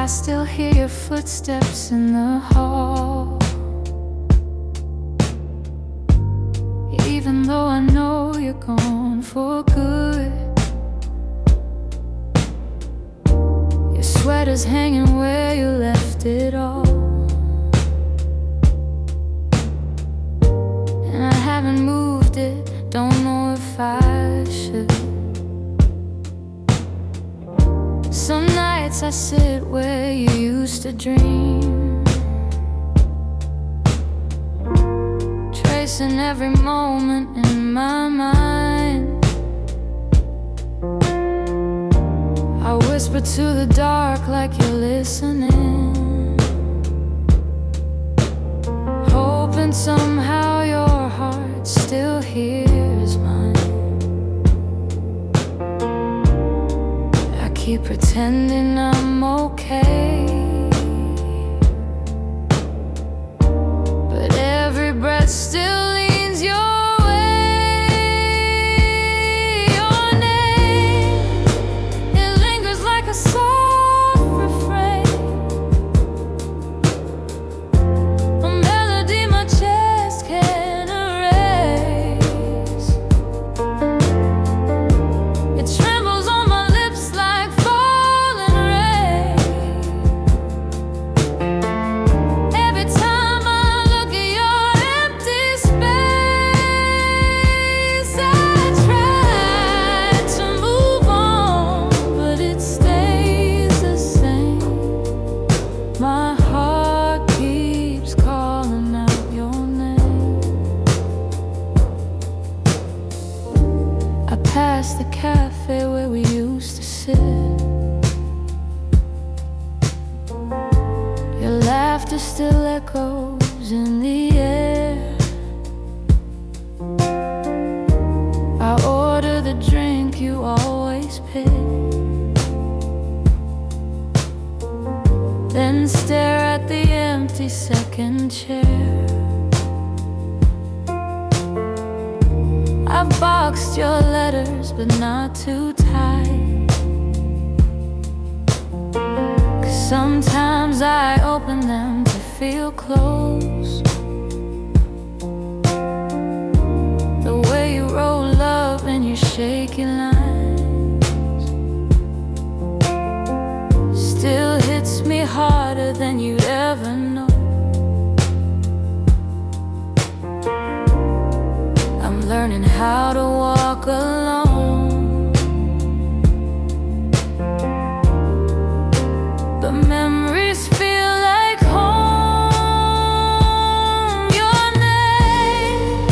still hear your footsteps in the hall, even though I know you're gone for good. Your sweater's hanging where you left it all, and I haven't moved it, don't know if I should. Some nights I sit where you used to dream, tracing every moment in my mind. I whisper to the dark like you're listening, hoping somehow your heart still hears mine. I keep pretending I'm okay, but every breath still leans your way. Your name, it lingers like a soft refrain, a melody my chest can't erase. It trembles on my lips like falling rain. Every time I look at your empty space, I try to move on, but it stays the same. My heart keeps calling out your name. I pass the cafe where we used to sit. Your laughter still echoes in the air. I order the drink you always pick, then stare at the empty second chair. I've boxed your letters, but not too tight, 'cause sometimes I open them to feel close. The way you roll up in your shaky lines still hits me harder than you'd ever know. I'm learning how to walk alone, but memories feel like home. Your name,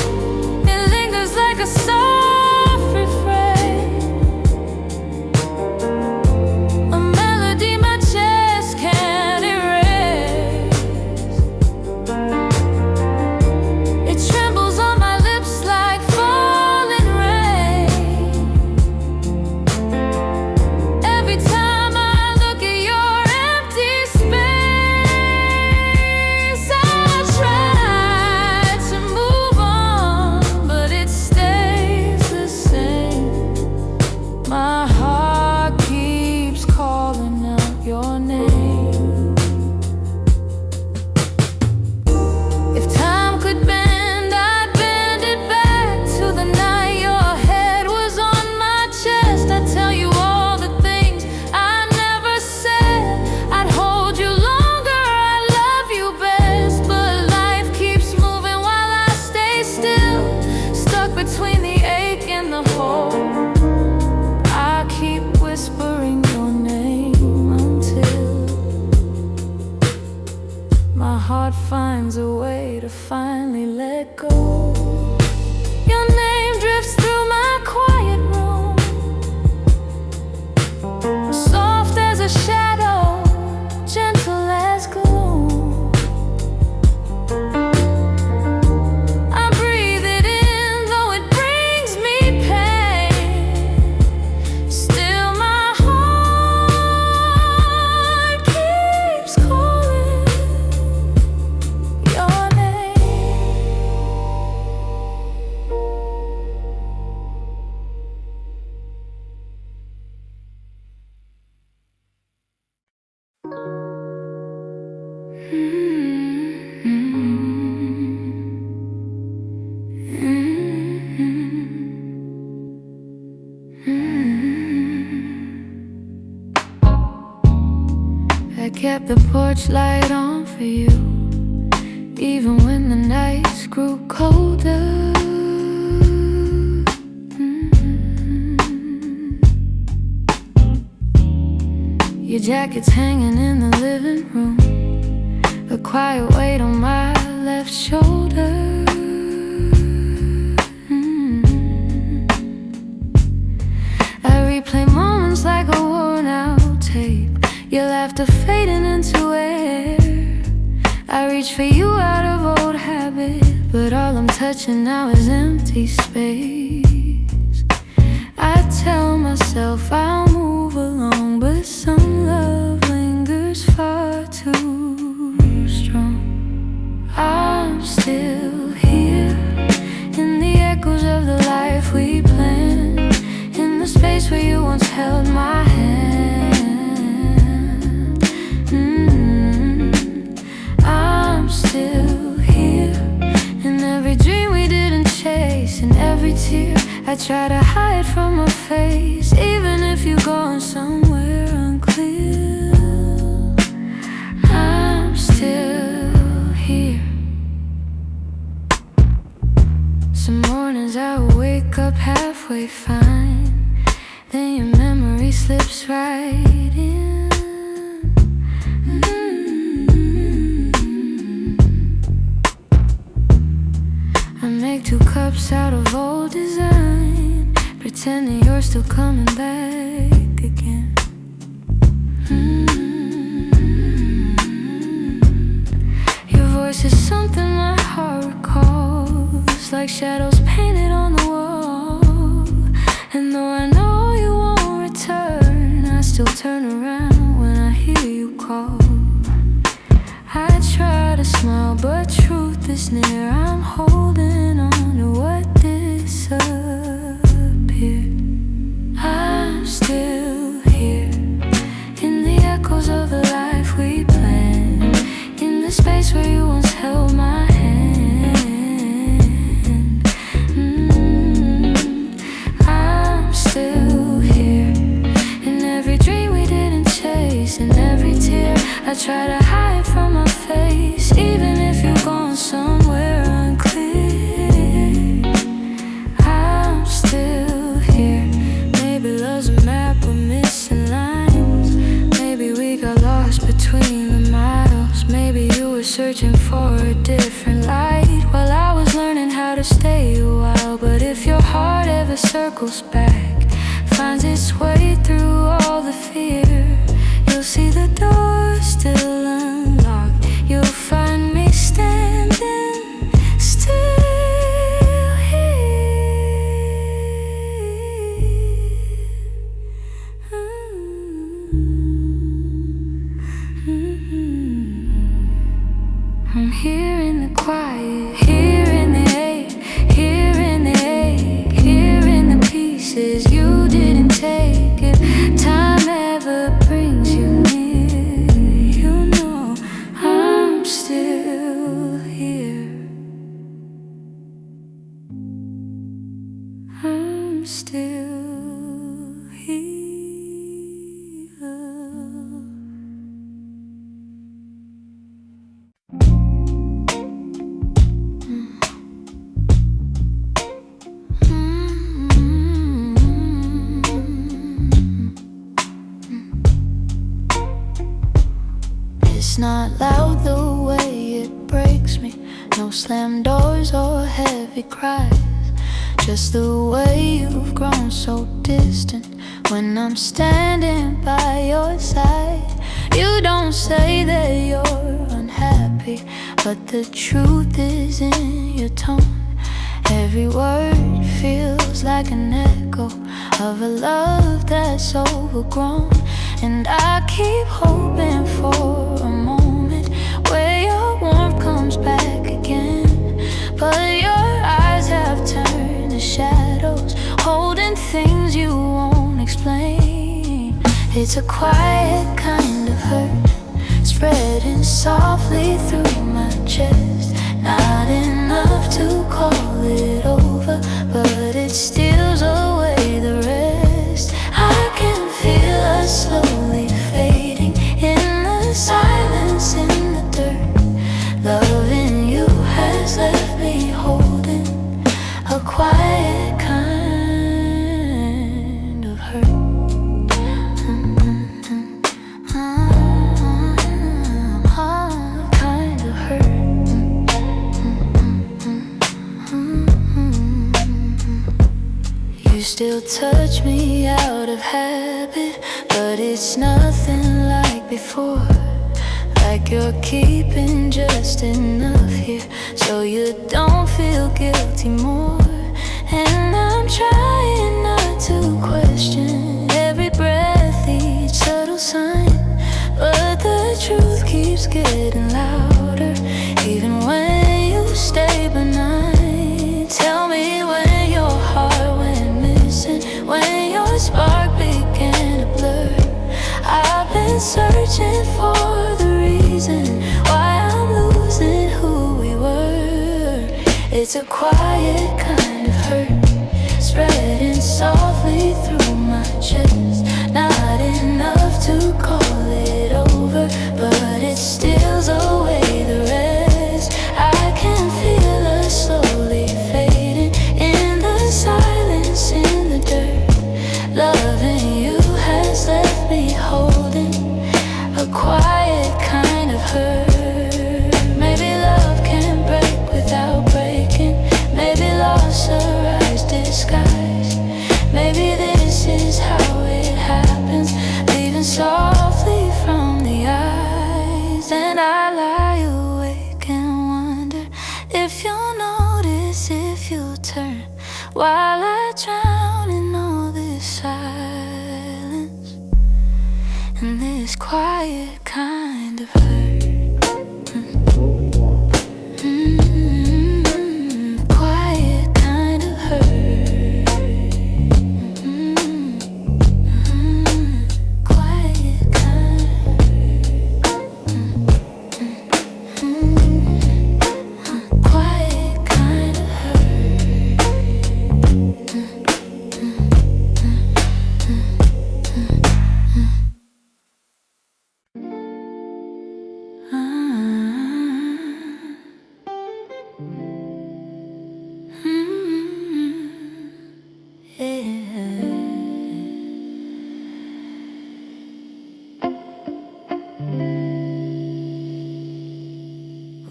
it lingers like a soft refrain, a melody my chest can't erase. kept the porch light on for you, even when the nights grew colder. Your jacket's hanging in the living room, a quiet weight on my left shoulder. I replay moments like a worn out tape, your laughter fading into air. I reach for you out of old habit, but all I'm touching now is empty space. I tell myself I'll move along, but some love lingers far too strong. I'm still here, in the echoes of the life we planned, in the space where you once held my hand. I'm still here, in every dream we didn't chase, in every tear I try to hide from my face. Even if you're going somewhere unclear, I'm still here. Some mornings I wake up halfway fine, then your memory slips right in. I make 2 cups out of old design, pretending you're still coming back again. Your voice is something my heart recalls, like shadows painted on the wall. And though I know you won't return, I still turn around when I hear you call. I try to smile, but truth is near. I'm holding on to what disappeared. I'm still here, in the echoes of the life we planned, in the space where you once held my hand. I'm still here, in every dream we didn't chase, in every tear I try to hide from my face. Even if you're gone somewhere unclear, I'm still here. Maybe love's a map with missing lines, maybe we got lost between the miles. Maybe you were searching for a different light while I was learning how to stay a while. But if your heart ever circles back, finds its way through all the fear, you'll see the door still unlocked. You'll find me standing still here. I'm here in the quiet, here in the ache, here in the ache, here in the pieces you didn't take. If time ever brings you near, you know I'm still here. I'm still here. It's not loud the way it breaks me, no slam doors or heavy cries, just the way you've grown so distant when I'm standing by your side. You don't say that you're unhappy, but the truth is in your tone. Every word feels like an echo of a love that's overgrown. And I keep hoping for a moment where your warmth comes back again, but your eyes have turned to shadows, holding things you won't explain. It's a quiet kind of hurt, spreading softly through my chest. Not enough to call it over, but it steals away the rest. I can feel us slowly fading in the silence. still touch me out of habit, but it's nothing like before. Like you're keeping just enough here so you don't feel guilty more. And I'm trying not to question every breath, each subtle sign, but the truth keeps getting louder even when you stay benign. Tell me when your heart went missing, when your spark began to blur. I've been searching for the reason why I'm losing who we were. It's a quiet kind of hurt, spreading softly through my chest. Not enough to call it over, but it steals away the rest. I can feel us slowly fading in the silence, in the dirt. Loving you has left me holding a quiet kind of hurt. Maybe love can break without breaking. Maybe loss arrives disguised. Maybe this is how it happens, leaving softly from the eyes. And I lie awake and wonder if you'll notice, if you'll turn, while I drown in all this silence and this quiet kind of hurt. Quiet kind of hurt. Quiet kind of quiet kind of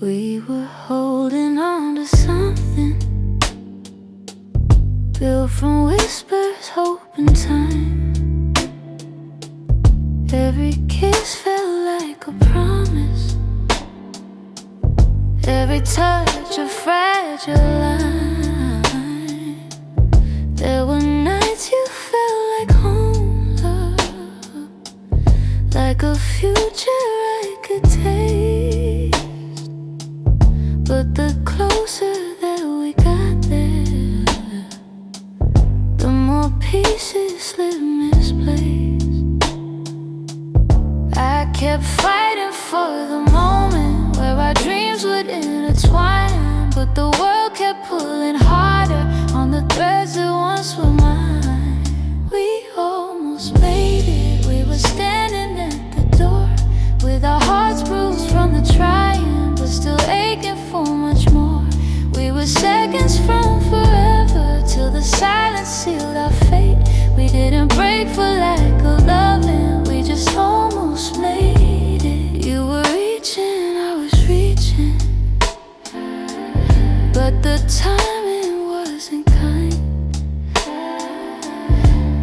We were holding on to something built from whispers, hope, and time. Every kiss felt like a promise, every touch a fragile line. There were nights you felt like home, love, like a future I could taste. But the closer that we got there, the more pieces slip misplaced. I kept fighting for the moment where our dreams would intertwine, but the world kept pulling harder on the threads that once were mine. We almost made it, we were standing at the door with our hearts bruised from the trying, but still aching for much more. We were seconds from forever till the silence sealed our fate. We didn't break for lack of loving, we just almost made it. You were reaching, I was reaching, but the timing wasn't kind.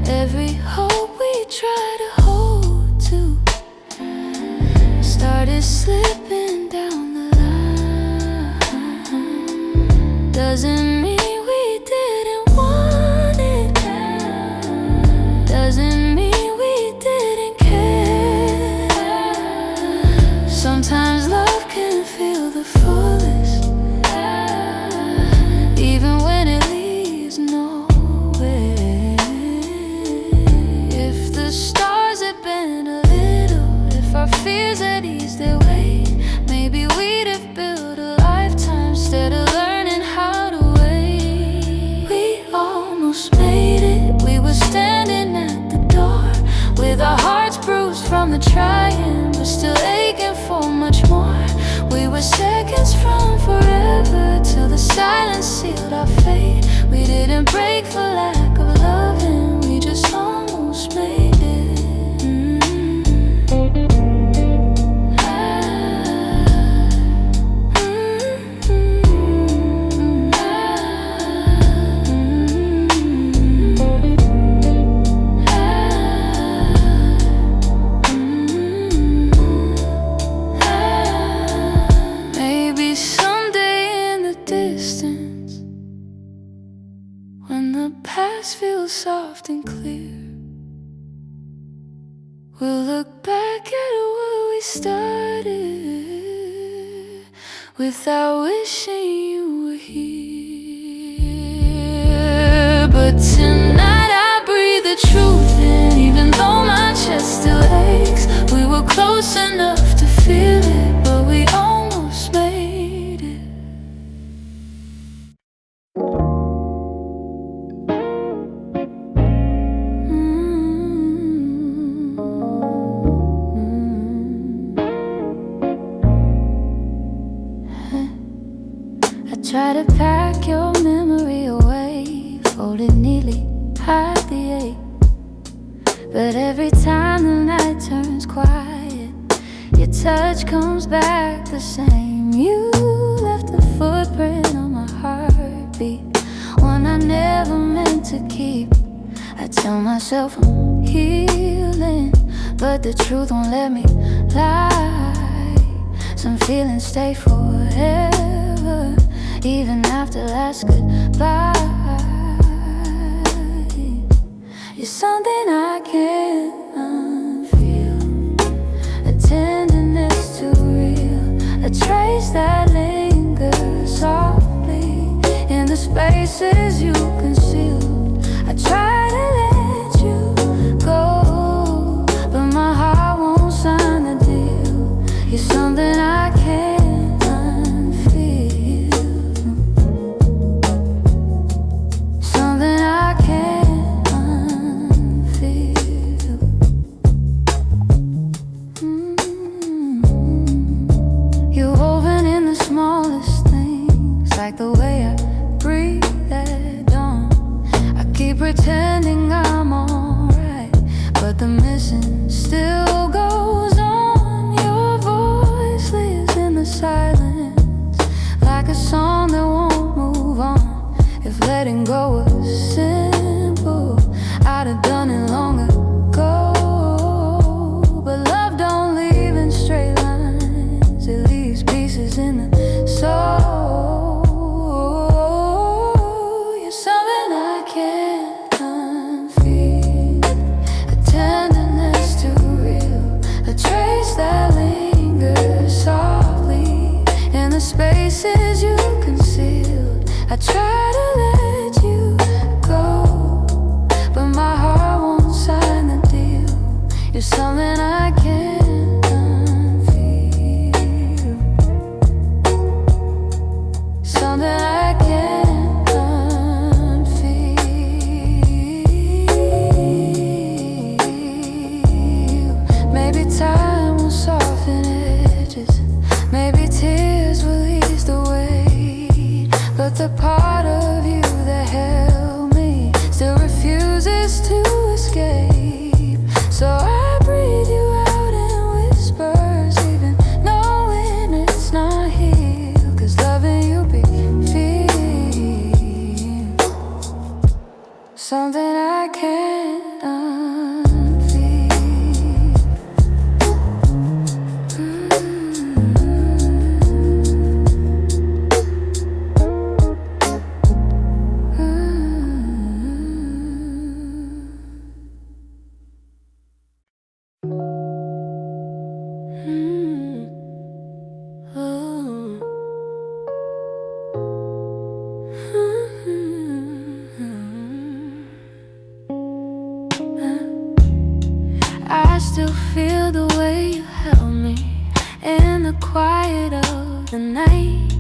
Every hope we tried to hold to started slipping down the line. Doesn't mean we didn't want it, doesn't mean we didn't care. Sometimes love can feel the fullest, even when it leaves nowhere. If the stars had been a little, if our fears had eased their weight, maybe we'd have built a lifetime instead of learning how to wait. We almost made it, we were standing at the door with our hearts bruised from the trying, but still aching for much more. We were seconds from forever till the silence sealed our fate. We didn't break for lack of loving, we just almost made it. We'll look back at what we started without wishing you were here. But tonight I breathe the truth in, even though my chest still aches. We were close enough to feel it, but we almost made it. I try to pack your memory away, fold it neatly, hide the ache. But every time the night turns quiet, your touch comes back the same. You left a footprint on my heartbeat, one I never meant to keep. I tell myself I'm healing, but the truth won't let me lie. Some feelings stay forever, even after last goodbye. You're something I can't unfeel, a tenderness too real, a trace that lingers softly in the spaces you concealed. I try to let you go, but my heart won't sign the deal. You're something I can't unfeel, something I can't. Like the way I breathe at dawn, I keep pretending I'm alright, but the missing still goes on. Your voice lives in the silence, like a song that won't move on. If letting go was simple, I'd have done it long ago. But love don't leave in straight lines, it leaves pieces in the soul. Spaces you concealed, I try to let you go, but my heart won't sign the deal. You're something I can't unfeel, something I can't unfeel. Maybe time will soften edges, maybe tears will ease the weight, but the part of you that held me still refuses to escape. So I breathe you out in whispers, even knowing it's not here, 'cause loving you be feel something I can't unfeel. I still feel the way you held me in the quiet of the night,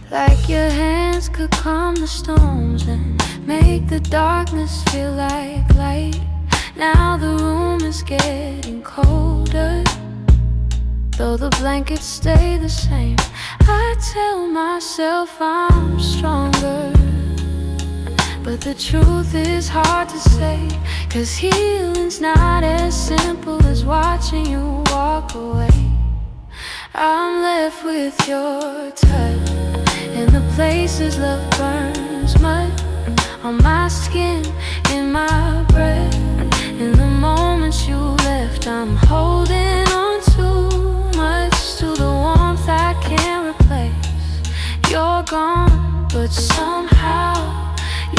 like your hands could calm the storms and make the darkness feel like light. Now the room is getting colder, though the blankets stay the same. I tell myself I'm stronger, but the truth is hard to say, 'cause healing's not as simple as watching you walk away. I'm left with your touch in the places love burns mud, on my skin, in my breath. In the moments you left, I'm holding on too much to the warmth I can't replace. You're gone, but somehow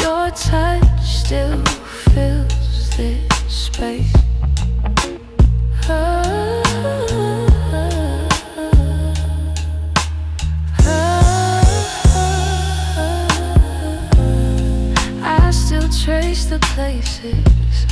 your touch still feels this space. I still trace the places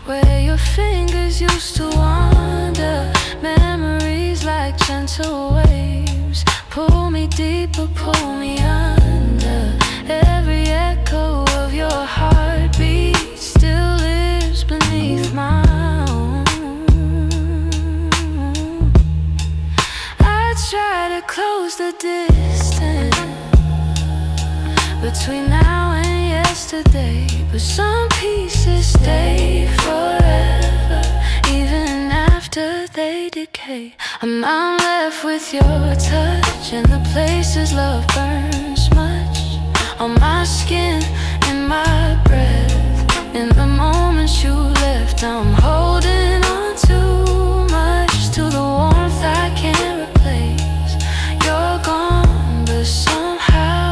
where your fingers used to wander. Memories like gentle waves pull me deeper, pull me under. Every echo of your heartbeat still lives beneath my own. I try to close the distance between now and yesterday, but some pieces stay forever, even after they decay. I'm left with your touch and the places love burns much on my skin, in my breath, in the moments you left. I'm holding on too much to the warmth I can't replace. You're gone, but somehow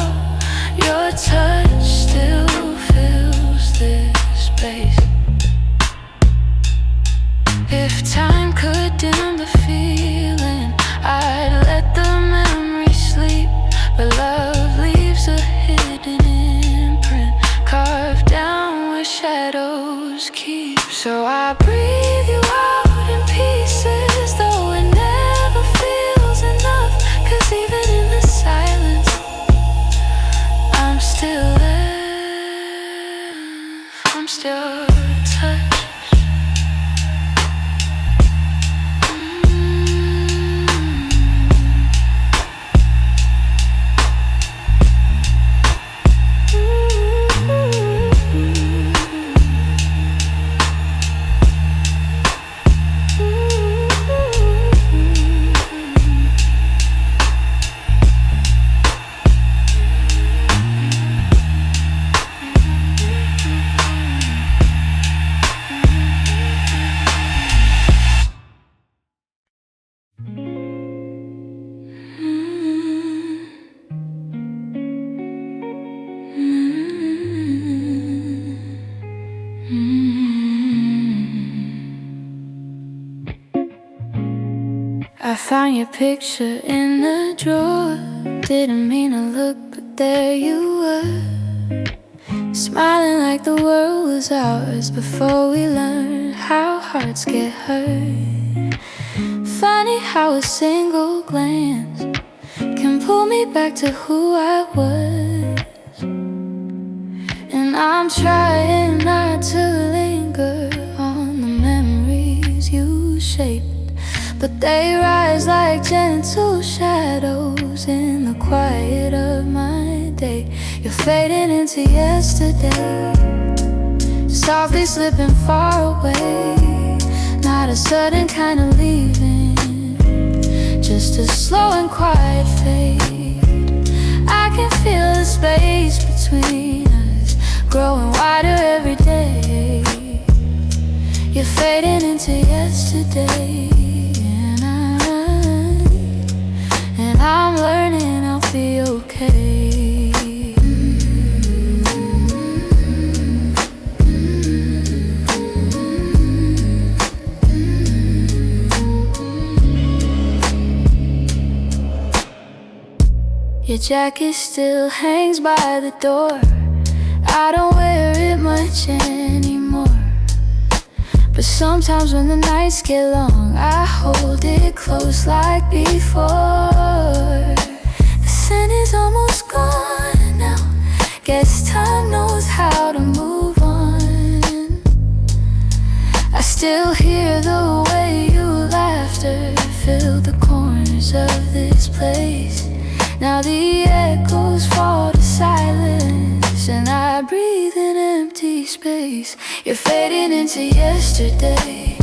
your touch still fills this space. If time could dim the feeling, I'd let the memory sleep, but love leaves a hidden imprint carved down where shadows keep. So I breathe you out in pieces, though it never feels enough. 'Cause even in the silence, I'm still there. I'm still touched. I found your picture in the drawer. Didn't mean to look, but there you were, smiling like the world was ours before we learned how hearts get hurt. Funny how a single glance can pull me back to who I was. And I'm trying not to linger on the memories you shaped, but they rise like gentle shadows in the quiet of my day. You're fading into yesterday, softly slipping far away. Not a sudden kind of leaving, just a slow and quiet fade. I can feel the space between us growing wider every day. You're fading into yesterday, and I'm learning I'll be okay. Your jacket still hangs by the door. I don't wear it much anymore, but sometimes when the nights get long, I hold it close like before. The scent is almost gone now, guess time knows how to move on. I still hear the way your laughter filled the corners of this place. Now the echoes fall to silence, and I breathe in empty space. You're fading into yesterday,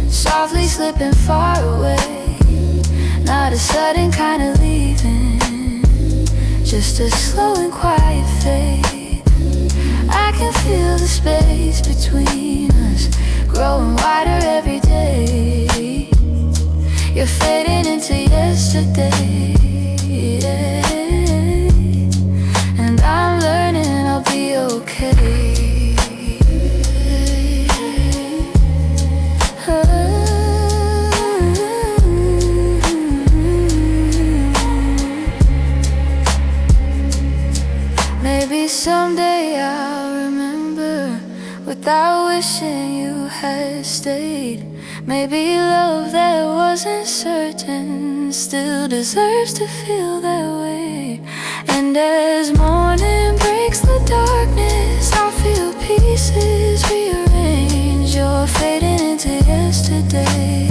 softly slipping far away. Not a sudden kind of leaving, just a slow and quiet fade. I can feel the space between us growing wider every day. You're fading into yesterday, yeah. And I'm learning I'll be okay. without wishing you had stayed. Maybe love that wasn't certain still deserves to feel that way. And as morning breaks the darkness, I feel pieces rearrange. You're fading into yesterday,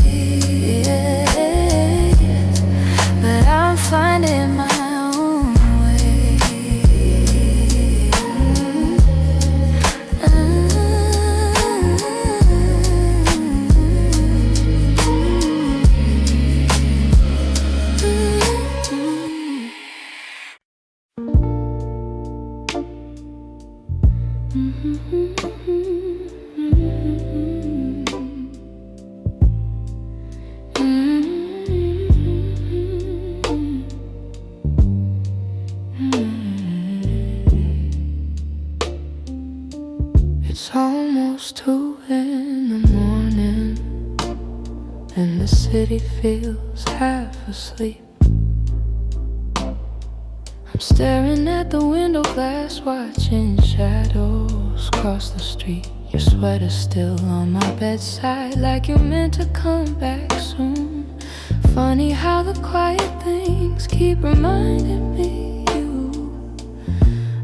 but I'm finding my own way. It's almost 2 in the morning, and the city feels half asleep. I'm staring at the window glass, watching shadows cross the street. Your sweater's still on my bedside, like you're meant to come back soon. Funny how the quiet things keep reminding me you.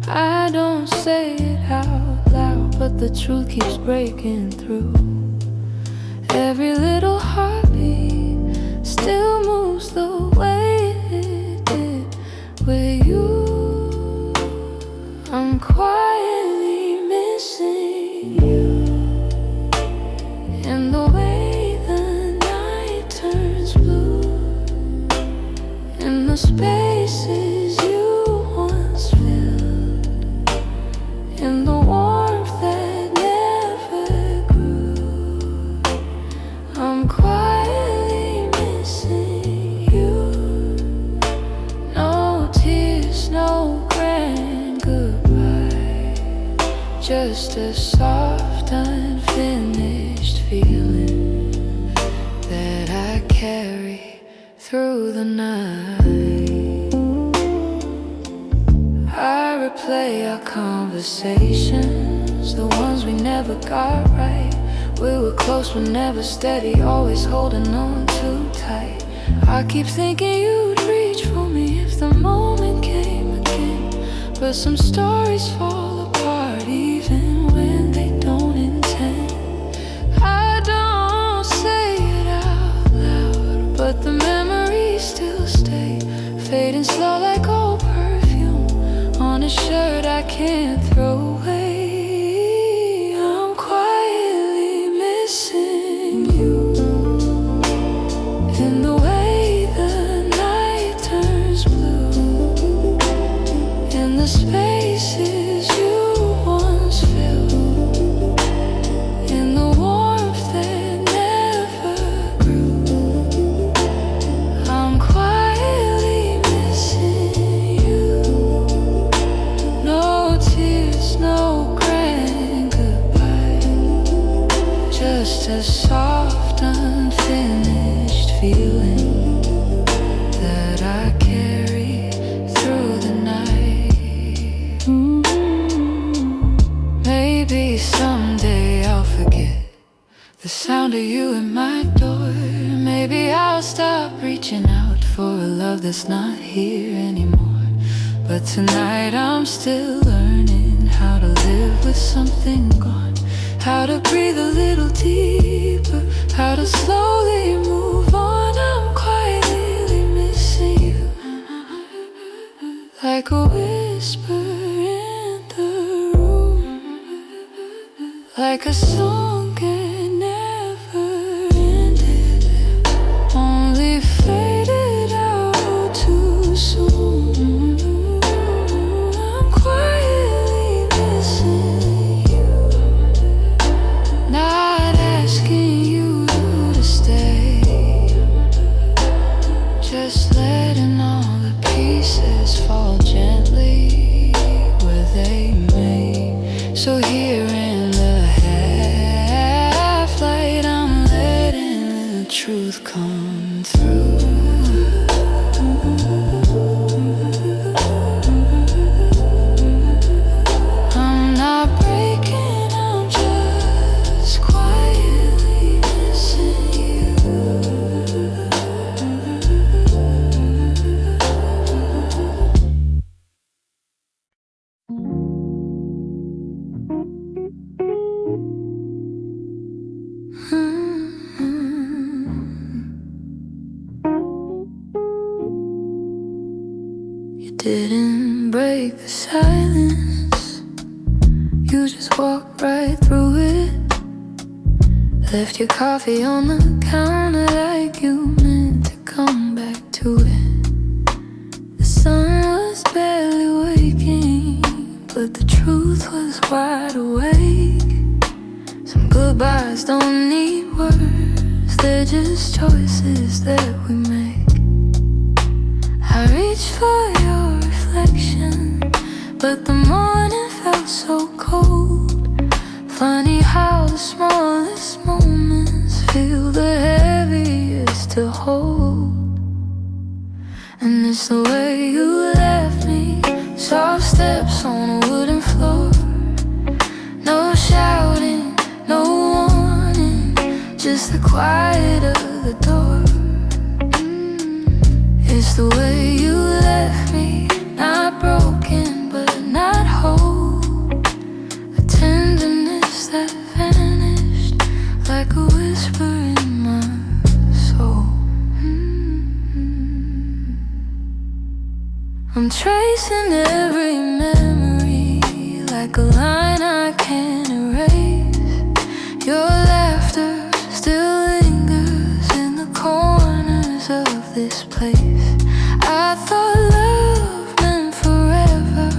I don't say it out loud, but the truth keeps breaking through. Every little heartbeat still moves the way it did with you. I'm quietly missing you, in the way the night turns blue, in the spaces you once filled, in the warmth that never grew. I'm quietly missing you. No tears, no grand goodbye, just a soft, unfinished feeling that I carry through the night. I replay our conversations, the ones we never got right. We were close but never steady, always holding on too tight. I keep thinking you'd reach for me if the moment came again, but some stories fall apart even when they don't intend. I don't say it out loud, but the memories still stay, fading slow like old perfume on a shirt I can't throw away. I'm quietly missing you, in the way the night turns blue, in the spaces you once filled, in the warmth that never grew. I'm quietly missing you. No tears, no grand goodbye, just a soft, unfinished feeling that I carry through the night. Maybe someday I'll forget the sound of you at my door. Maybe I'll stop reaching out for a love that's not here anymore. But tonight I'm still learning how to live with something gone, how to breathe a little deeper, how to slowly move on. I'm quietly missing you, like a whisper in the room, like a song that never ended, only faded out too soon. I'm quietly missing you, not asking you to stay, just letting all the pieces fall gently where they may. So here in the half light, I'm letting the truth come through. I'm not breaking, I'm just it. Left your coffee on the counter like you meant to come back to it. The sun was barely waking, but the truth was wide awake. Some goodbyes don't need words, they're just choices that we make. I reached for your reflection, but the morning felt so cold. Funny how the smallest moments feel the heaviest to hold. And it's the way you left me, soft steps on a wooden floor. No shouting, no warning, just the quiet of the door. It's the way you left me, not broken but not whole. A tenderness that vanished like a whisper in my soul. I'm tracing every memory like a line I can't erase. Your laughter still lingers in the corners of this place. I thought love meant forever,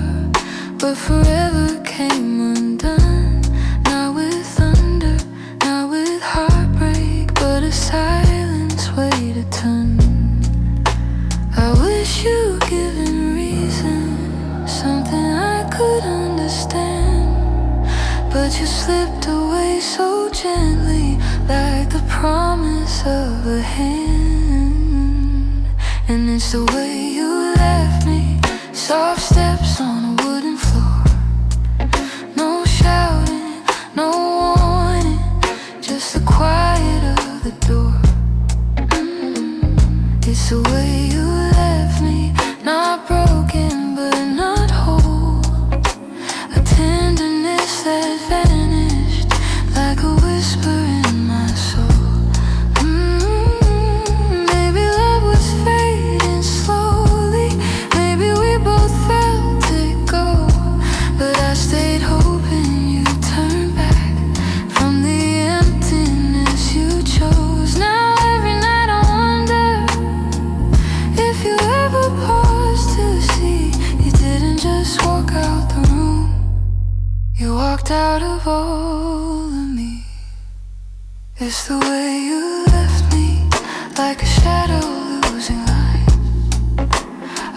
but forever came undone. Not with thunder, not with heartbreak, but a silence weighed a ton. I wish you'd given reason, something I could understand, but you slipped away so gently, like the promise of a hand. And it's the way you left me, soft steps on a wooden floor. No shouting, no warning, just the quiet of the door. It's the way you left me, not broken but not whole. A tenderness that vanished like a whisper in my soul. Maybe love was fading slowly, maybe we both felt it go, but I stayed hoping you'd turn back from the emptiness you chose. Now every night I wonder if you ever paused to see you didn't just walk out the room, you walked out of all of me. It's the way you left me, like a shadow losing light.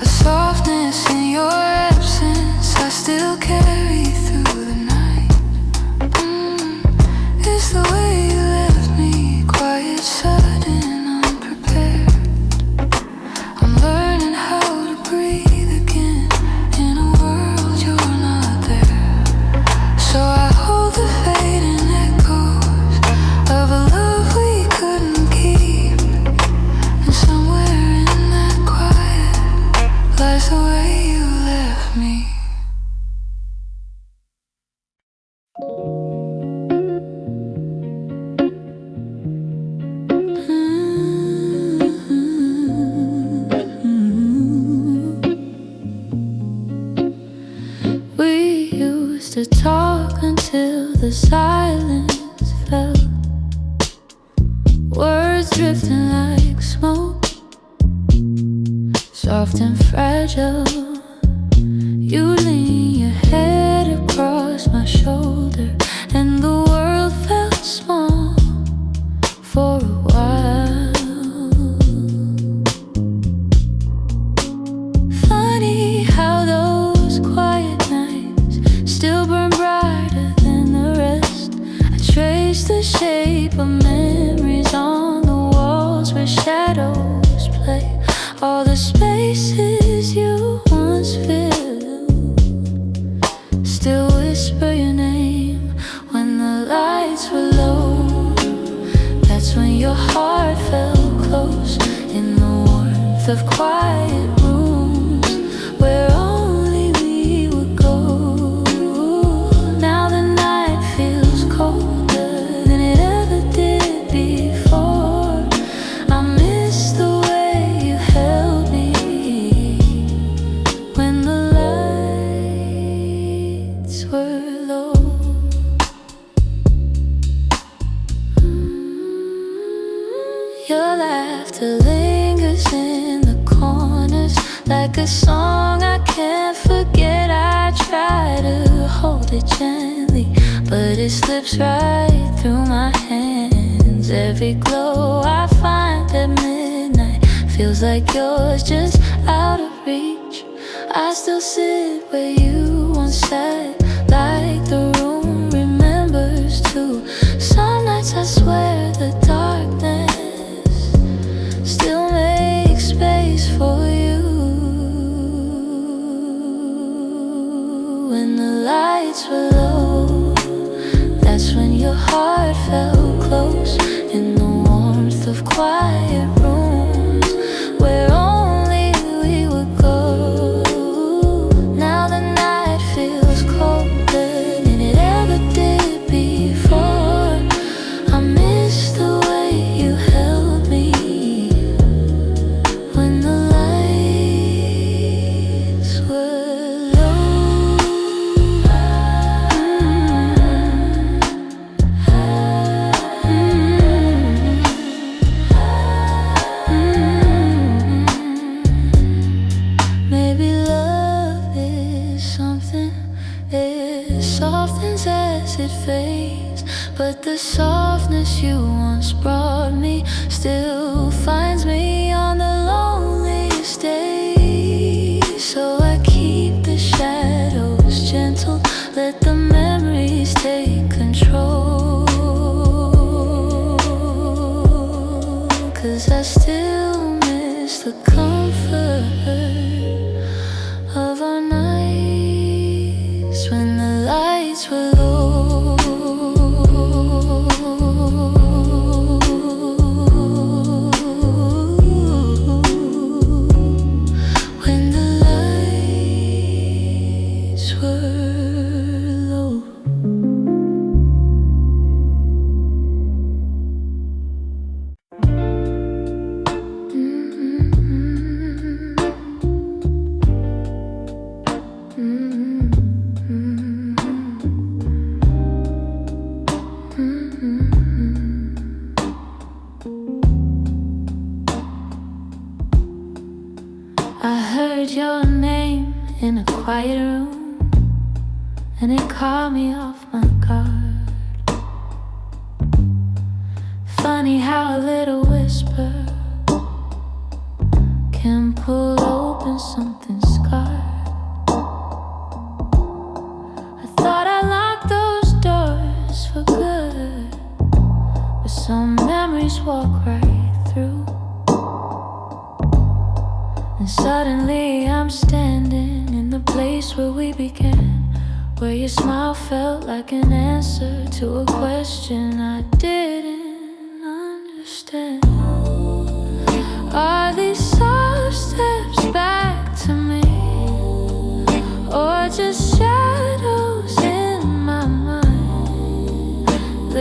A softness in your absence I still carry through the night. It's the way you left me, quiet, sudden, unprepared. I'm learning how to breathe again in a world you're not there. So I hold the fading echoes of a love we couldn't keep, and somewhere in that quiet lies the way you left me. We used to talk until the silence fell, words drifting like smoke, soft and fragile. You lean your head across my shoulder, and the world felt small for a while. Funny how those quiet nights still burn brighter than the rest. I trace the shape of memories on the walls where shadows play. All the spaces you once filled still whisper your name when the lights were low. That's when your heart felt close in the warmth of quiet rooms where only we would go. Now the night feels colder than it ever did before. I miss the way you held me when the lights were low. Your laughter lingers in the corners like a song I can't forget. I try to hold it gently, but it slips right through my hands. Every glow I find at midnight feels like yours, just out of reach. I still sit where you once sat, like the room remembers too. Some nights I swear the darkness still makes space for you. When the lights were low, that's when your heart felt close, in the warmth of quiet rooms where only we would go. Now the night feels colder than it ever did before. I miss the way you held me when the lights were low. Maybe love is something, it softens as it fades, but the softness you once brought me still finds me on the loneliest days. So I keep the shadows gentle, let the memories take control. 'Cause I still miss the comfort of our nights when the lights were low. When the lights were low. I heard your name in a quiet room, and it caught me off my guard. Funny how a little whisper can pull open something scarred. I thought I locked those doors for good, but some memories walk right through. And suddenly I'm standing in the place where we began, where your smile felt like an answer to a question I didn't understand. Are these soft steps back to me, or just shadows in my mind?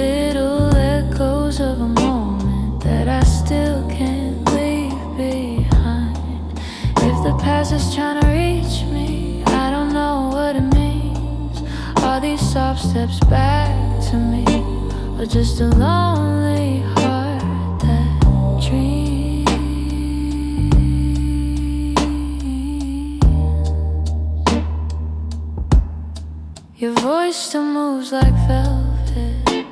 Little echoes of a moment that I still can't leave behind. If the past is trying to reach me, I don't know what it means. Are these soft steps back to me, or just a lonely heart that dreams? Your voice still moves like velvet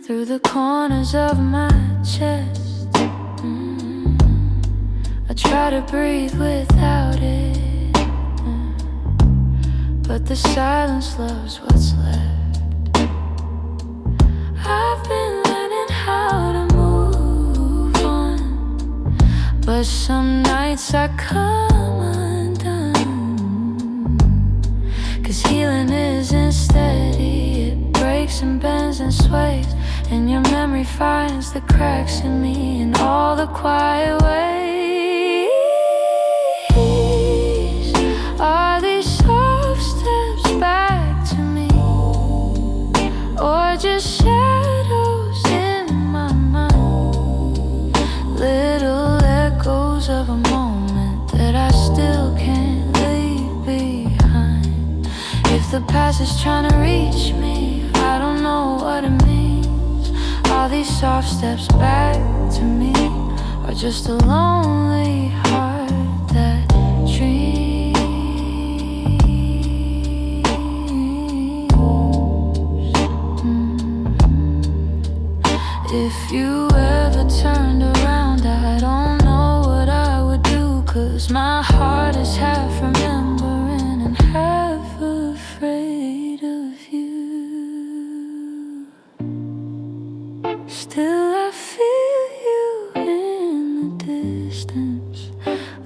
through the corners of my chest. I try to breathe without it, but the silence loves what's left. I've been learning how to move on, but some nights I come undone. 'Cause healing isn't steady, it breaks and bends and sways, and your memory finds the cracks in me in all the quiet ways. Are these soft steps back to me, or just shadows in my mind? Little echoes of a moment that I still can't leave behind. If the past is trying to reach me, I don't know what it means. All these these soft steps back to me are just a lonely heart that dreams. If you ever turned around, I don't know what I would do, 'cause my heart is half remembering and half afraid of you. Still I feel you in the distance,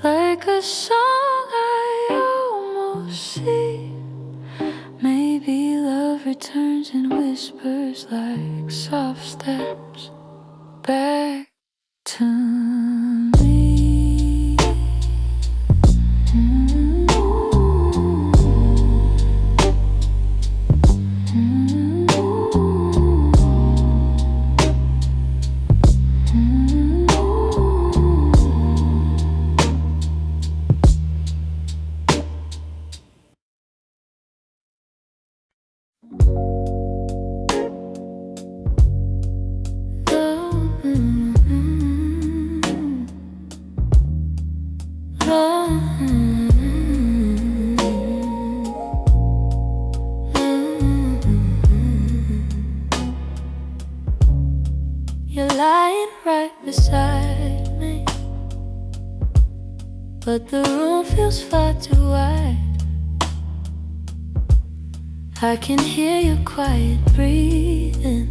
like a song I almost see. Maybe love returns and whispers like soft steps back to me. You're lying right beside me, but the room feels far too wide. I can hear your quiet breathing,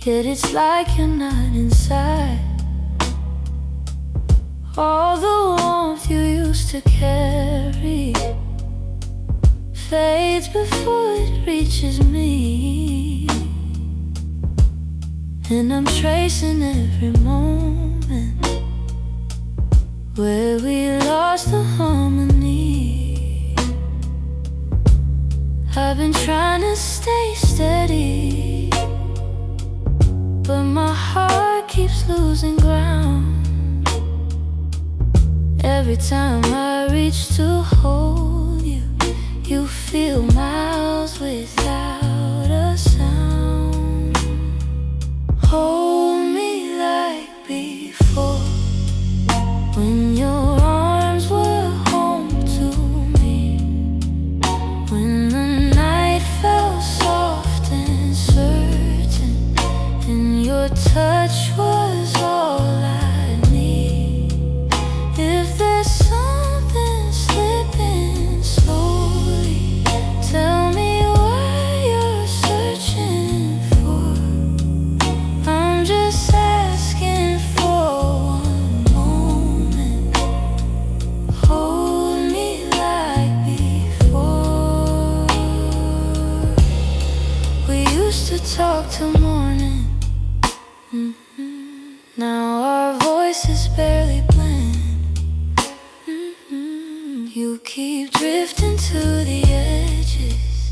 yet it's like you're not inside. All the warmth you used to carry fades before it reaches me, and I'm tracing every moment where we lost the harmony. I've been trying to stay steady, but my heart keeps losing ground. Every time I reach to hold you, you feel miles without a sound. Hold me like before, when your arms were home to me, when the night felt soft and certain, and your touch was all I need. If there's something slipping slowly, tell me what you're searching for. I'm just asking for one moment. Hold me like before. We used to talk till morning. Now our voices barely blend. You keep drifting to the edges,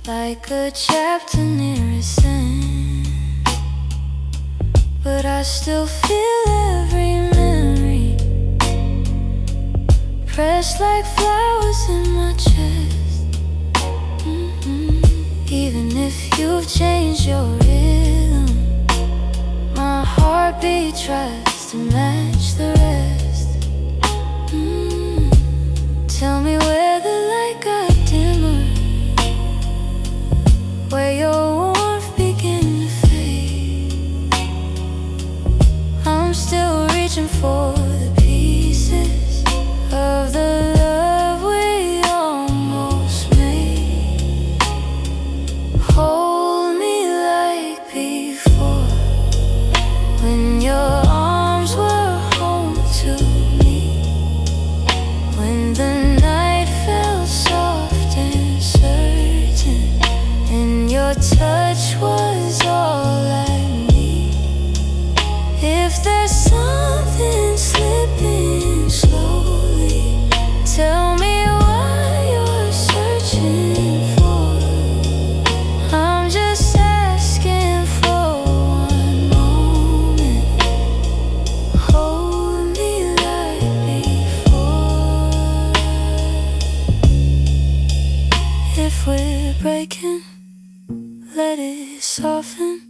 like a chapter near its end. But I still feel every memory pressed like flowers in my chest. Even if you've changed your rhythm, my heartbeat tries to match the rest. Tell me where the light got dimmer, where your warmth began to fade. I'm still reaching for the pieces of the love we almost made. Hold me like before, when your arms were home to me, when the night felt soft and certain, and your touch was all I need. If there's something slipping slowly, tell me what you're searching for. I'm just asking for one moment. Hold me like before. If we're breaking, let it soften.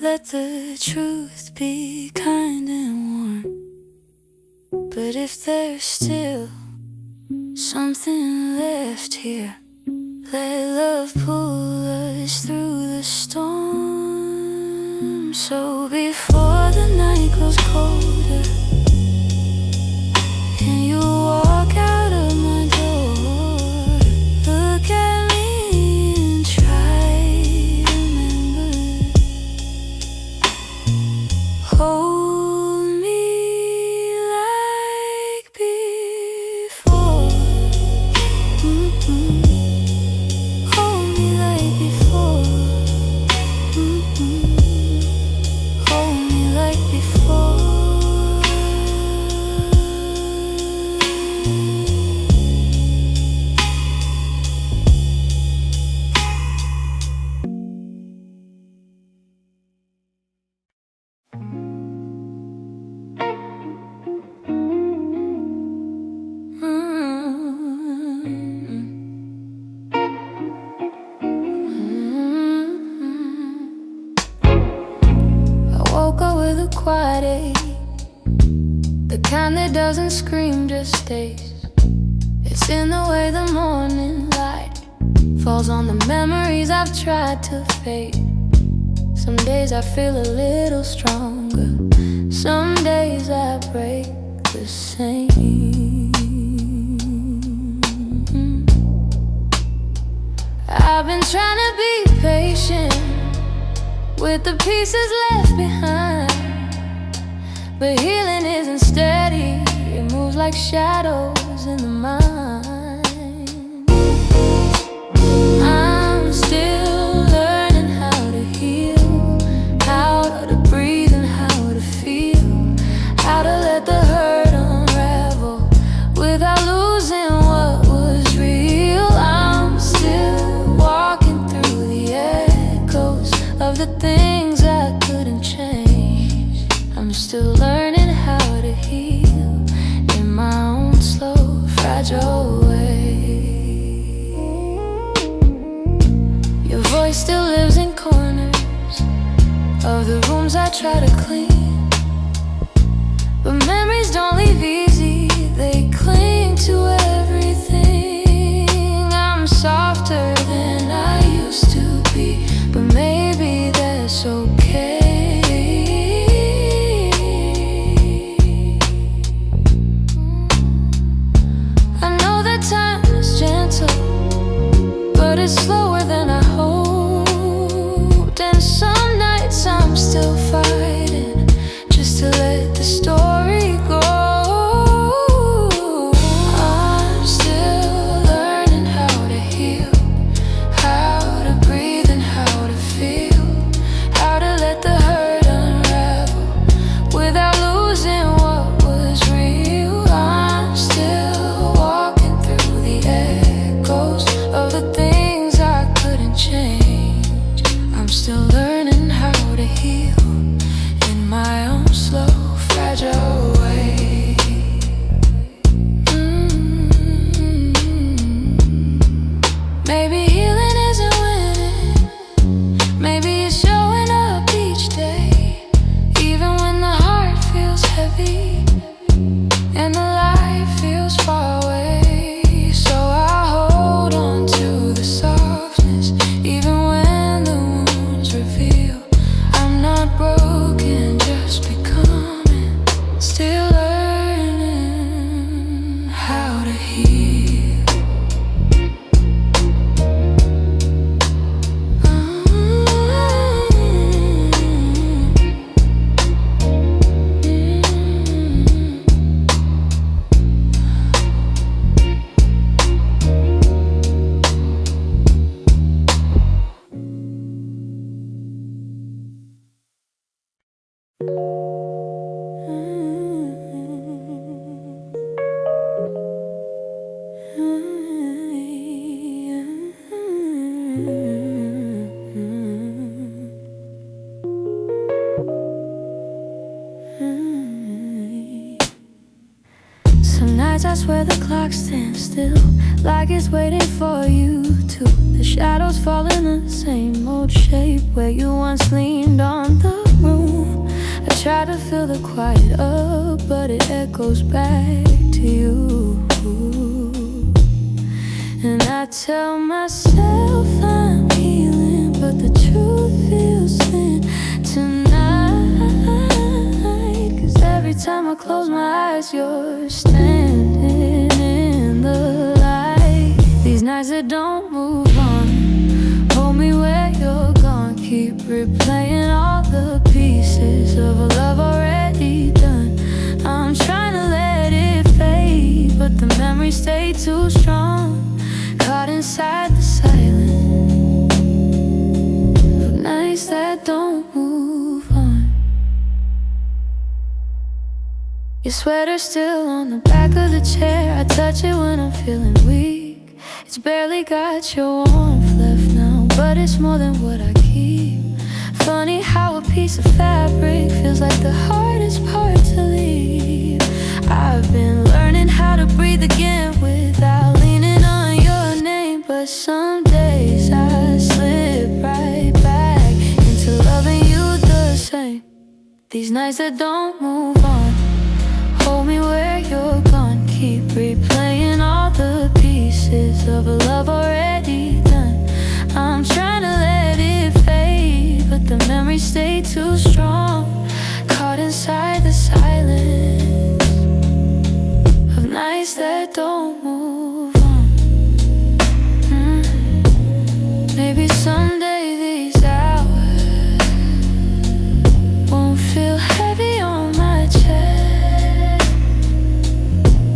Let the truth be kind and warm. But if there's still something left here, let love pull us through the storm. So before the night grows colder and you walk out of my door, look at me and try to remember. Hold me like before. Hold me like before. Hold me like before. I woke up with a quiet ache, the kind that doesn't scream, just stays. It's in the way the morning light falls on the memories I've tried to fade. Some days I feel a little stronger, some days I break the same. I've been trying to be patient with the pieces left behind, but healing isn't steady, it moves like shadows in the mind. I'm still learning how to heal, how to breathe and how to feel, how to let the hurt unravel without losing what was real. I'm still walking through the echoes of the things I couldn't change. I'm still learning how to heal in my own slow, fragile way. Your voice still lives in corners of the rooms I try to clean, but memories don't leave easy, they cling to everything. I'm softer than I used to be, but maybe that's okay. I know that time is gentle, but it's slower than I hoped. And some nights I'm still fighting just to let the story go. I'm still learning how to heal, how to breathe and how to feel, how to let the hurt unravel without losing what was real. I'm still walking through the echoes of the things I couldn't change. I'm still learning how to heal in my own slow, fragile way. Maybe healing isn't winning, maybe it's showing up each day, even when the heart feels heavy and the light feels far away. So I hold on to the softness, even when the wounds reveal I'm not broken, just becoming, still learning how to heal. Some nights I where the clock stands still, like it's waiting for you to. The shadows fall in the same old shape where you once leaned on the room. I try to fill the quiet up, but it echoes back to you. And I tell myself I'm healing, but the truth feels thin tonight. 'Cause every time I close my eyes, you're standing in the light. These nights that don't move on, hold me where you're gone. Keep replaying all the pieces of a love already done. I'm trying to let it fade, but the memories stay too strong. Caught inside the silence of nights that don't move on. Your sweater's still on the back of the chair. I touch it when I'm feeling weak. It's barely got your warmth left now, but it's more than what I keep. Funny how a piece of fabric feels like the hardest part to leave. I've been learning how to breathe again without leaning on your name, but some days I slip right back into loving you the same. These nights that don't move on, hold me where you're gone. Keep replaying all the pieces of a love already done. I'm trying to let it fade, but the memories stay too strong. Caught inside the silence of nights that don't move on. Maybe someday these hours won't feel heavy on my chest.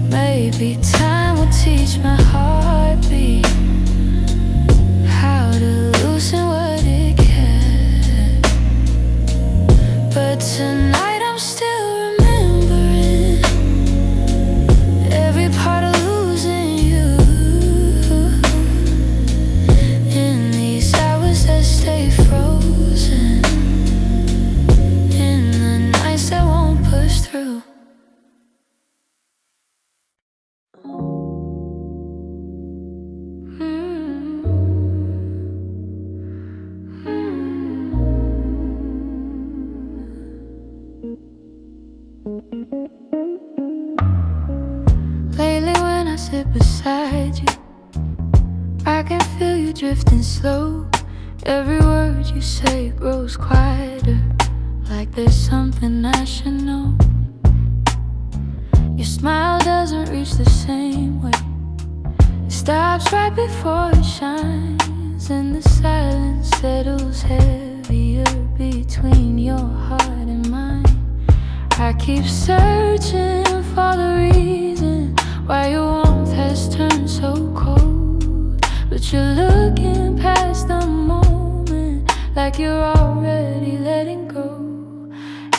Maybe time will teach my heartbeat how to loosen what it can. But tonight I'm still remembering every part of losing you. In these hours that stay frozen, in the nights that won't push through. Lately when I sit beside you, I can feel you drifting slow. Every word you say grows quieter, like there's something I should know. Your smile doesn't reach the same way. It stops right before it shines, and the silence settles heavier between your heart and mine. I keep searching for the reason why your warmth has turned so cold, but you're looking past the moment like you're already letting go.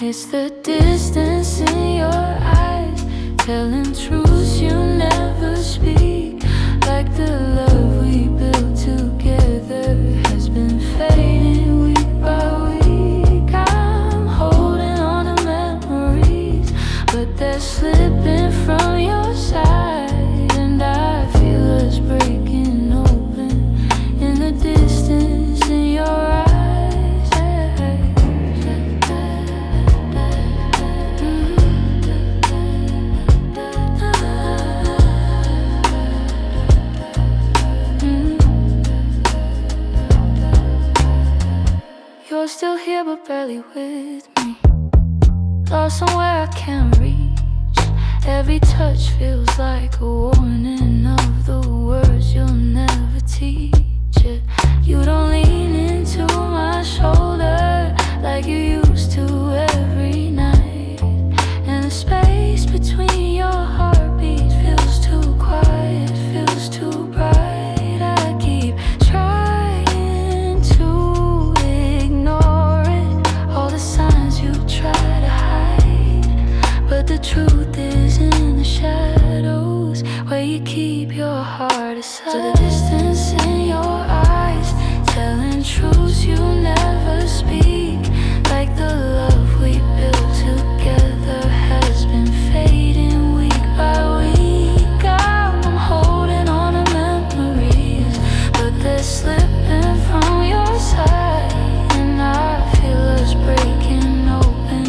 It's the distance in your eyes, telling truths you never speak. Like the love we built together has been fading week by week. I'm holding on to memories, but they're slipping from your side, and I feel us breaking open in the distance in your eyes. You're still here but barely with me, lost somewhere I can't reach. Every touch feels like a warning of the words you'll never teach. You don't lean into my shoulder like you used to every night, and the space between your heartbeats feels too quiet, feels too bright. I keep trying to ignore it, all the signs you try to hide, but the truth is in the shadows where you keep your heart aside. So the distance in your outside, and I feel us breaking open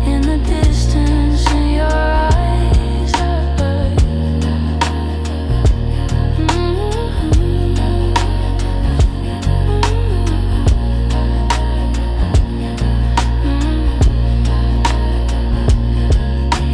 in the distance in your eyes.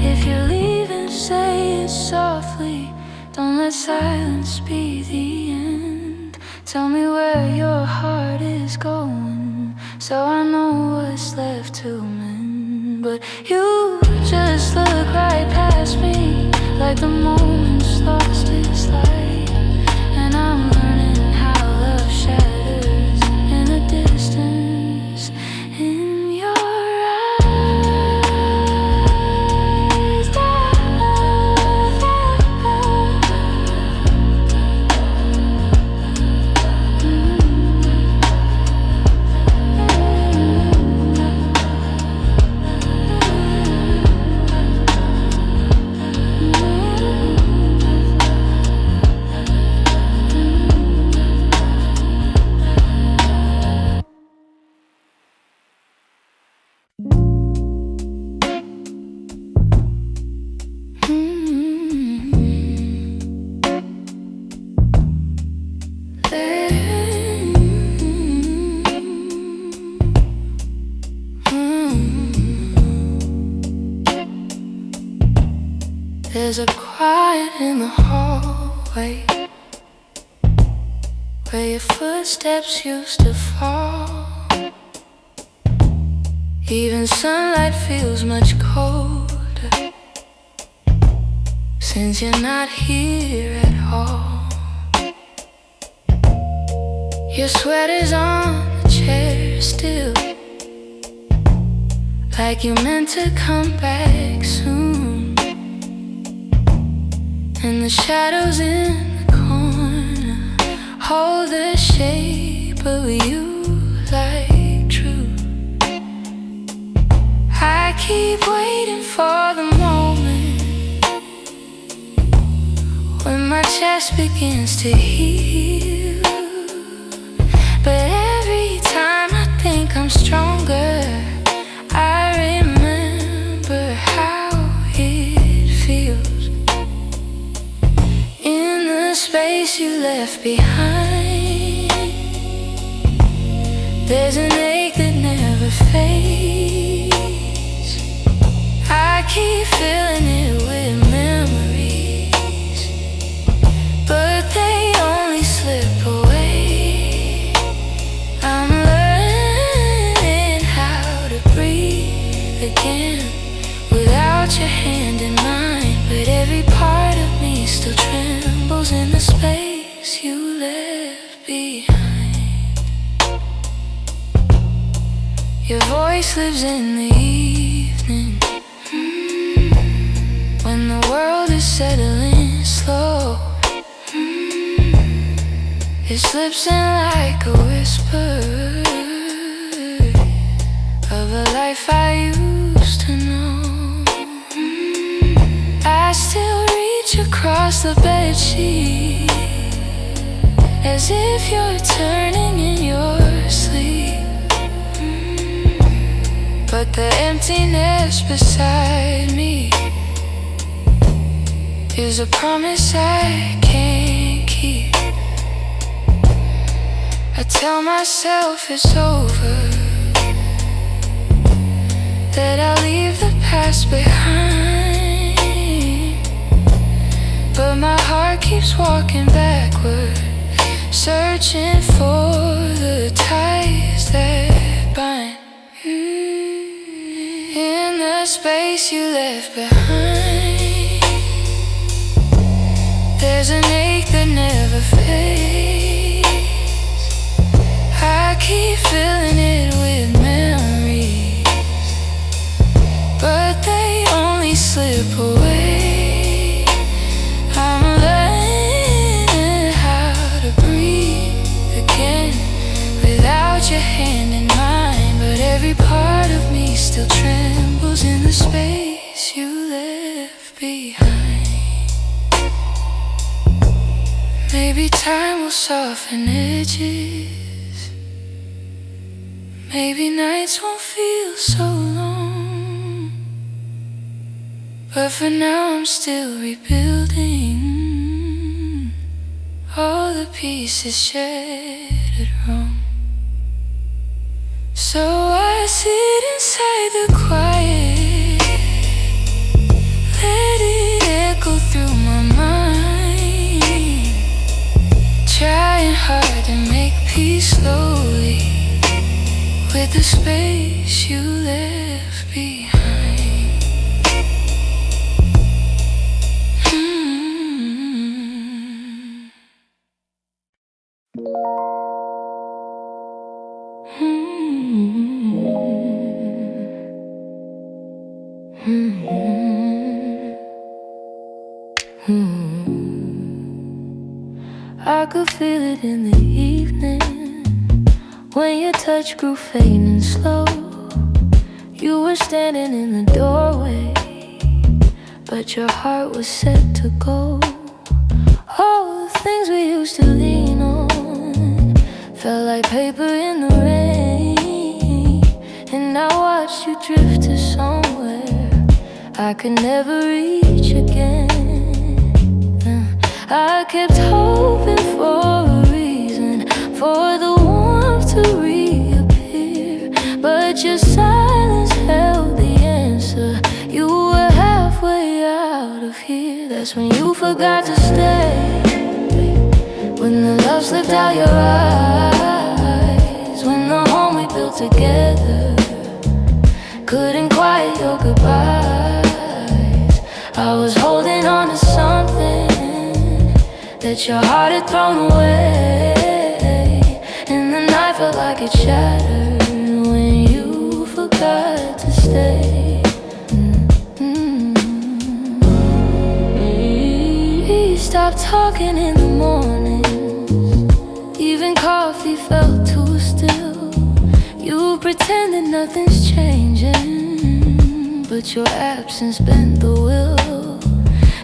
If you're leaving, say it softly. Don't let silence be the end. Tell me where your heart is going, so I know what's left to mend. But you just look right past me, like the moment's lost its light. And I'm learning how love shatters in the distance in your eyes. There's a quiet in the hallway where your footsteps used to fall. Even sunlight feels much colder since you're not here at all. Your sweater's on the chair still, like you meant to come back soon. And the shadows in the corner hold the shape of you like truth. I keep waiting for the moment when my chest begins to heal. But every time I think I'm stronger, I remember how it feels. In the space you left behind, there's an ache that never fades. I keep filling it with memories, but they only slip away. I'm learning how to breathe again without your hand in mine. But every part of me still trembles in the space you left behind. Your voice lives in the evening, when the world is settling slow. It slips in like a whisper of a life I used to know. I still reach across the bedsheet as if you're turning in your sleep. But the emptiness beside me is a promise I can't keep. I tell myself it's over, that I'll leave the past behind. But my heart keeps walking backward, searching for the ties that bind. In the space you left behind, there's an ache that never fades. I keep filling it with memories, but they only slip away. I'm learning how to breathe again without your hand in mine. But every part of me still trembles in the space you left behind. Maybe time will soften edges, Maybe nights won't feel so long, but for now I'm still rebuilding all the pieces shattered wrong. So I sit inside the quiet, let it echo through my mind, trying hard to make peace slowly with the space you left behind. I could feel it in the evening when your touch grew faint and slow. You were standing in the doorway, but your heart was set to go. All the things we used to lean on felt like paper in the rain, and I watched you drift to somewhere I could never reach again. I kept hoping for a reason for the warmth to reappear, but your silence held the answer. You were halfway out of here. That's when you forgot to stay, when the love slipped out your eyes, when the home we built together couldn't quiet your goodbyes. I was holding on to something that your heart had thrown away, and the night felt like it shattered when you forgot to stay. We stopped talking in the mornings, even coffee felt too still. You pretended nothing's changing, but your absence bent the will.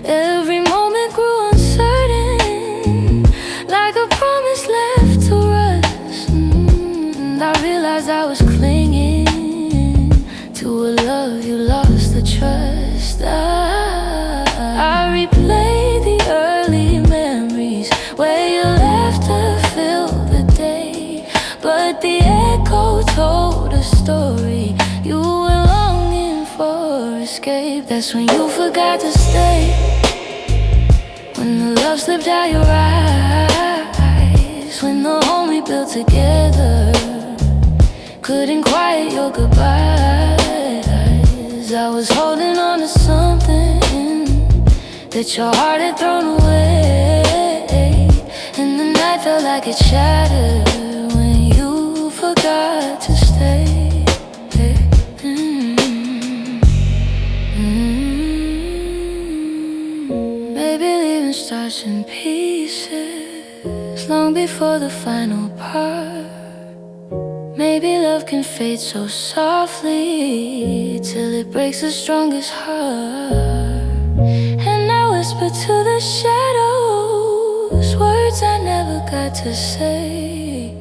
Every moment grew uncertain, like a promise left to rust. And I realized I was clinging to a love you lost the trust. I replayed the early memories where your laughter filled the day, but the echo told a story. You were longing for escape. That's when you forgot to stay, when the love slipped out your eyes, when the home we built together couldn't quiet your goodbyes. I was holding on to something that your heart had thrown away, and the night felt like it shattered when you forgot to stay. Maybe leaving starts in pieces long before the final part. Maybe love can fade so softly till it breaks the strongest heart. And I whisper to the shadows words I never got to say,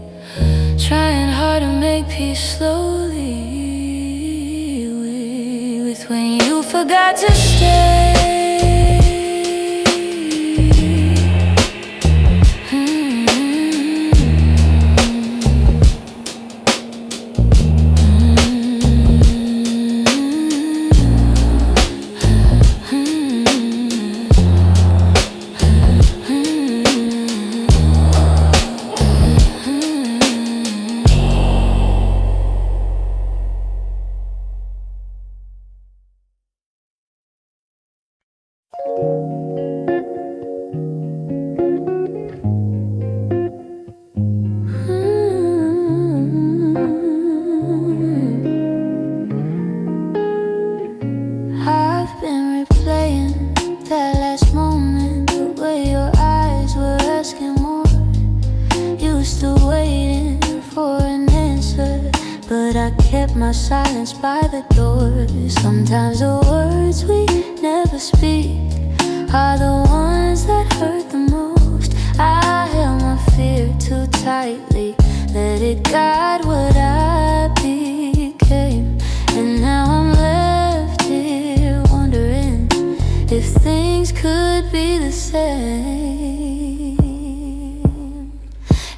trying hard to make peace slowly with when you forgot to stay. I've been replaying that last moment, the way your eyes were asking more. You still waiting for an answer, but I kept my silence by the door. Sometimes the words we never speak are the ones that hurt the most. I held my fear too tightly, let it guide what I be. same.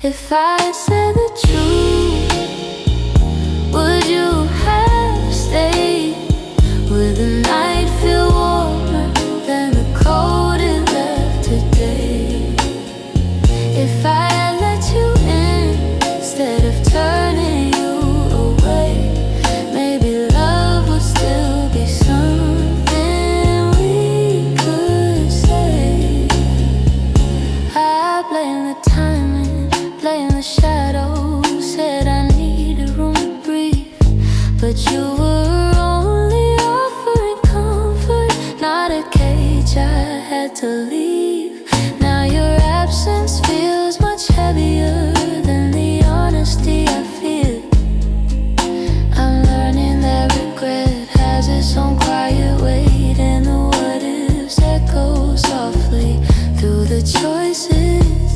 If I said the truth, would you have stayed? Would the night feel warmer than the cold it left today? If I had let you in instead of turning you away, maybe love would still be something we could say. I blame the timing, blame the shadows, said I needed room to breathe, but you were only offering comfort, not a cage I had to leave. Now your absence feels much heavier than the honesty I feel. I'm learning that regret has its own quiet weight, and the what ifs echo softly through the choices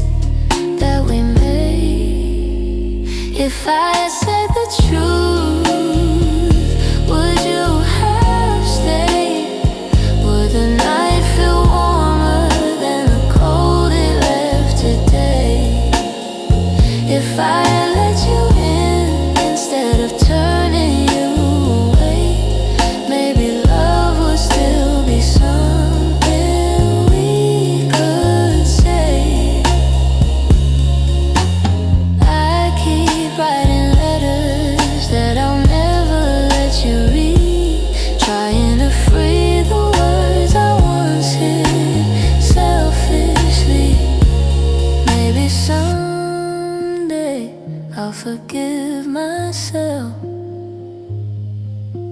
that we made. If I had said the truth, would you have stayed? Would the night feel warmer than the cold it left today? If I had let you in instead of turning you away, maybe love would still be something we could say. I keep writing letters that I'll never let you read, trying to free the words I once hid selfishly. Maybe someday I'll forgive myself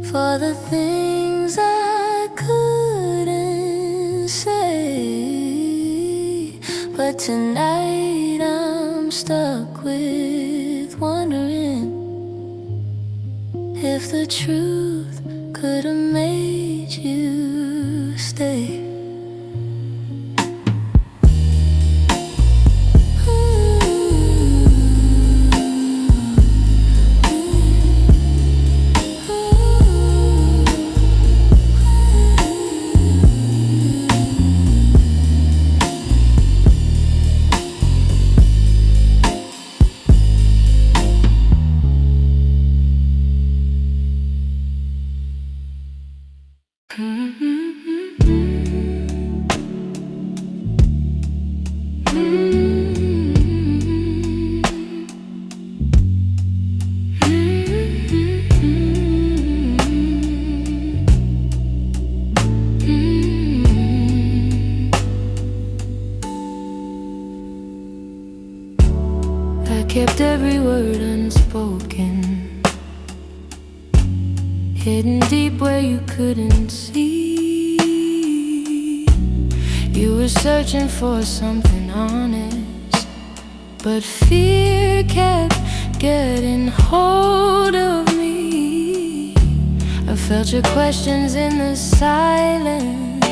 for the things I couldn't say. But tonight I'm stuck with wondering if the truth could have made you stay. I kept every word unspoken, hidden deep where you couldn't see. You were searching for something honest, but fear kept getting hold of me. I felt your questions in the silence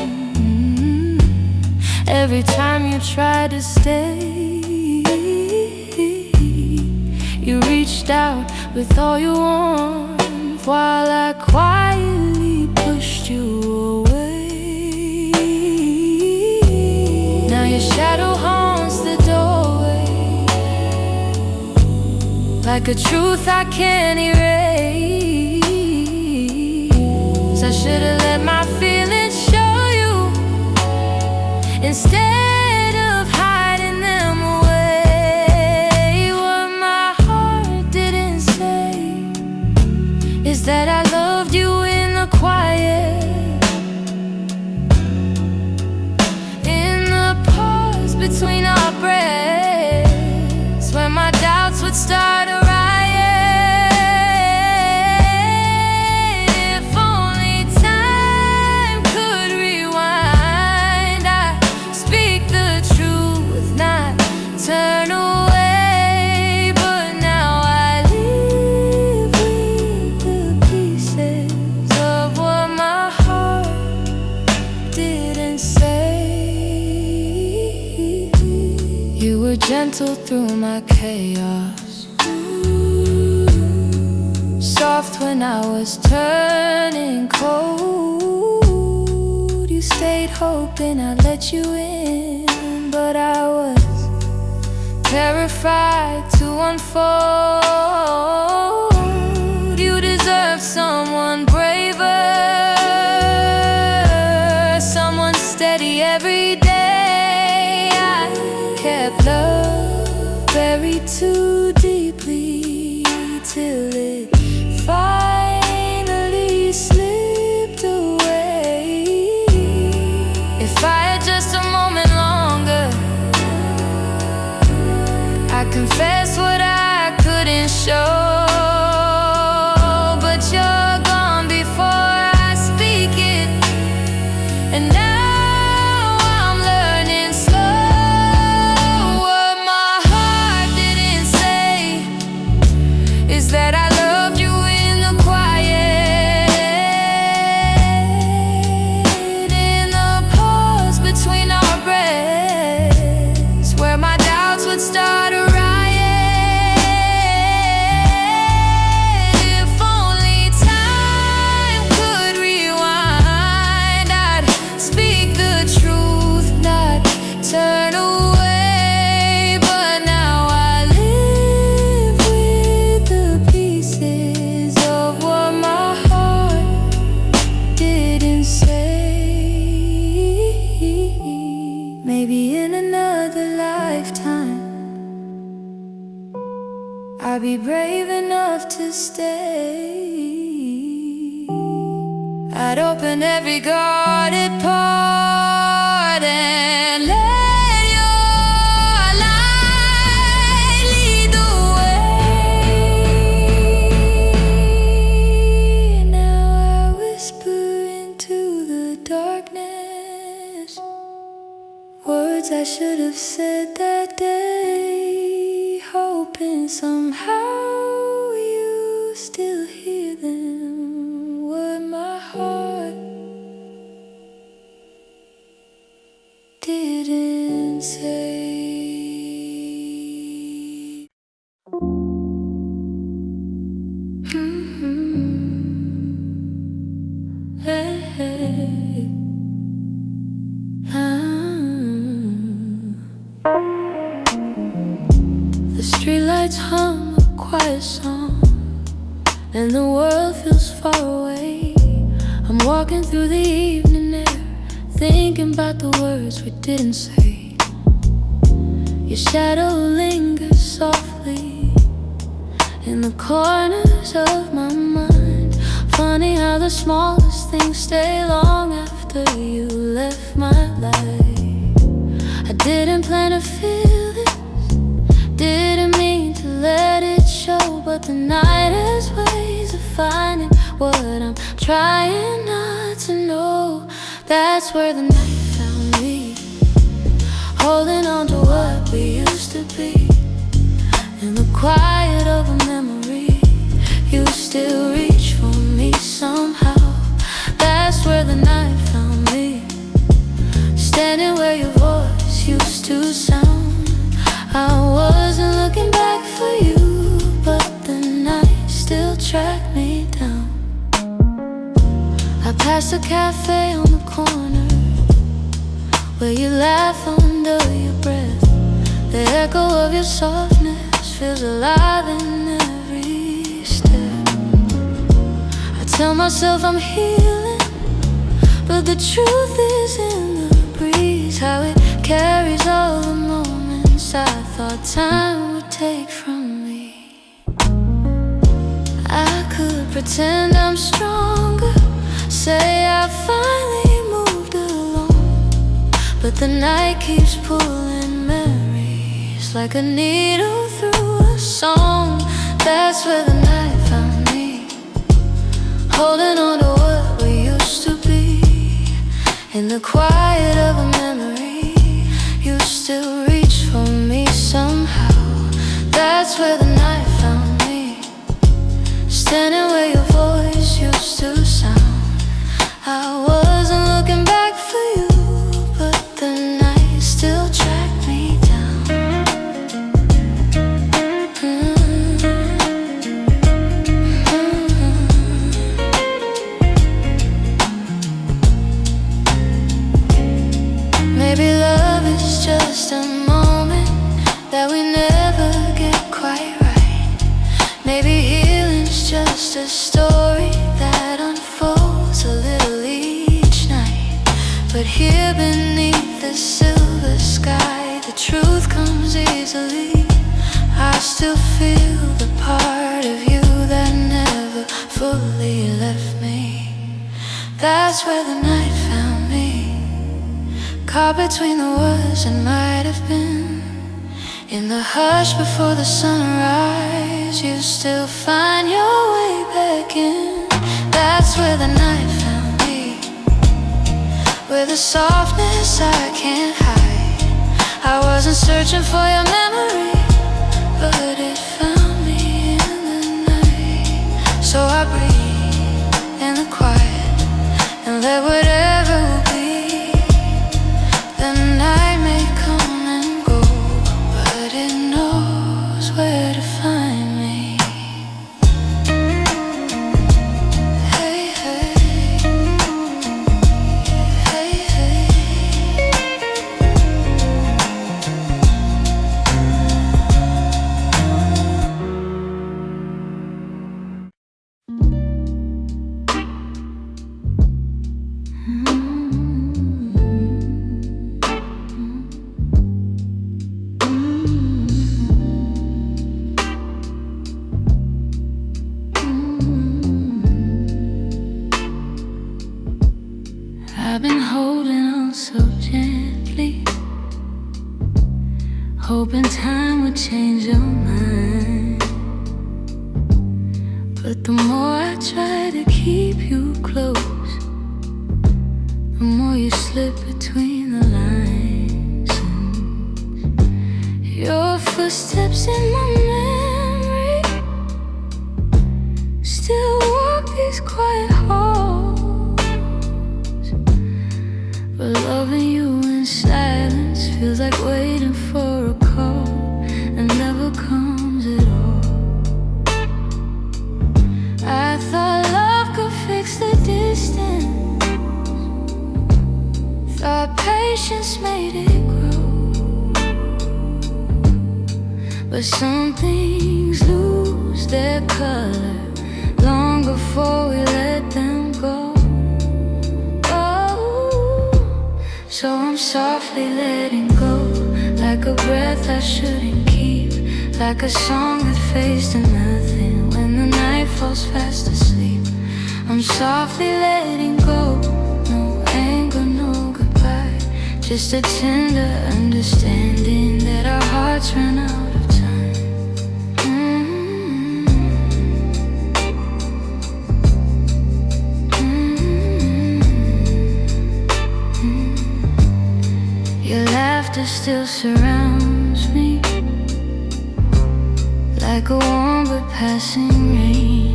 every time you tried to stay. You reached out with all your warmth while I quietly pushed you away. Now your shadow haunts the doorway, like a truth I can't erase. I should've let my feelings show you instead of hiding them away. What my heart didn't say is that I loved you in the quiet, in the pause between our breaths, when my doubts would start a riot. If only time could rewind, I'd speak the truth, not turn away. But now I live with the pieces of what my heart didn't say. You were gentle through my chaos, soft when I was turning cold. You stayed hoping I'd let you in, terrified to unfold. You deserve someone braver, someone steady every day. I kept love buried too deeply till it finally slipped away. If I had just a moment longer, I confess what I couldn't show. But you're gone before I speak it, and now I'm learning slow. What my heart didn't say is that I loved you in the quiet, in the pause between our breaths, where my doubts would start a riot. If only time could rewind, I'd speak the truth, not turn away. But now I live with the pieces of what my heart didn't say. Maybe in another lifetime I'll be brave enough to stay. I'd open every guarded part and let your light lead the way. Now I whisper into the darkness words I should have said that day, hoping somehow you still hear them. What my heart didn't say. Hey, hey. The streetlights hum a quiet song, and the world feels far away. I'm walking through the evening air, thinking about the words we didn't say. Your shadow lingers softly in the corners of my mind. Funny how the smallest things stay long after you left my life. I didn't plan to feel this, didn't mean to let it show, but the night has ways of finding what I'm trying not to know. That's where the night found me, holding on to what we used to be. In the quiet of a memory, you still reach for me somehow. That's where the night found me, standing where your voice used to sound. I wasn't looking back for you, but the night still tracked me down. I passed a cafe on the corner where you laugh under your breath. The echo of your softness feels alive in every step. I tell myself I'm healing, but the truth is in the breeze, how it carries all the moments I thought time would take from me. I could pretend I'm stronger, say I finally moved along, but the night keeps pulling memories like a needle through a song. That's where the night found me, holding on to what we used to be. In the quiet of a memory, you still reach for me somehow. That's where the night found me, standing where your voice used to sound. I wasn't looking back for you, but the night still tracked me down. Maybe healing's just a story that unfolds a little each night. But here beneath the silver sky, the truth comes easily. I still feel the part of you that never fully left me. That's where the night found me, caught between the was and might have been. In the hush before the sunrise, you still find your way back in. That's where the night found me, with a softness I can't hide. I wasn't searching for your memory, but it found me in the night. So I breathe in the quiet and let whatever will be. The night may come and go, but it knows where to find me. Hey, hey, hey, hey. I've been holding on so gently, hoping time would change your mind. But the more I try to keep you close, the more you slip between the lines. Your footsteps in my memory still walk these quiet halls. But loving you in silence feels like waiting for a call and never comes at all. I thought love could fix the distance, thought patience made it grow. But some things lose their color long before we let them go. So I'm softly letting go, like a breath I shouldn't keep, like a song that fades to nothing when the night falls fast asleep. I'm softly letting go, no anger, no goodbye, just a tender understanding that our hearts ran out of time. Your laughter still surrounds me, like a warm but passing rain.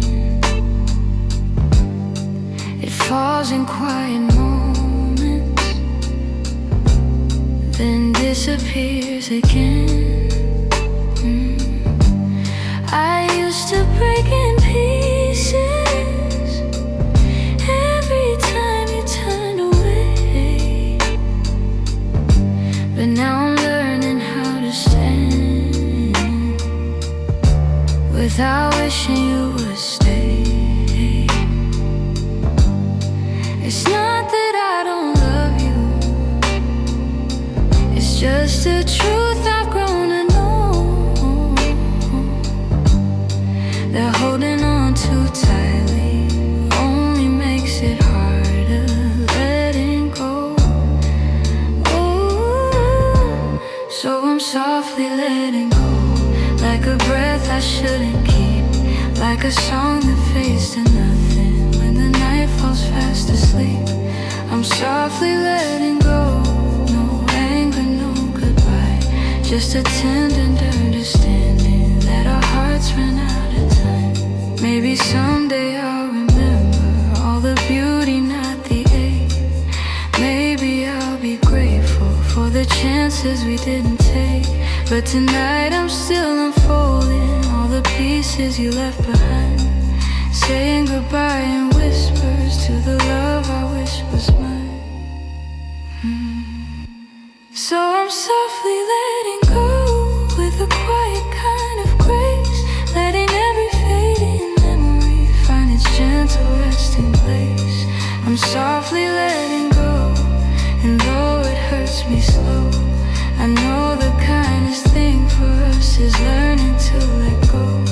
It falls in quiet moments, then disappears again. I used to break in pieces every time you turned away, but now I'm learning how to stand without wishing you would stay. It's not that I don't love you, it's just the truth I've grown to know, that holding on too tightly only makes it harder letting go. Ooh, so I'm softly letting go, like a breath I shouldn't keep, like a song that fades to nothing when the night falls fast asleep. I'm softly letting go, no anger, no goodbye, just a tender understanding that our hearts ran out of time. Maybe someday I'll remember all the beauty, not the ache. Maybe I'll be grateful for the chances we didn't take. But tonight I'm still unfolding all the pieces you left behind, saying goodbye in whispers to the love I wish was mine. So I'm softly letting go with a quiet kind of grace, letting every feeling for us is learning to let go.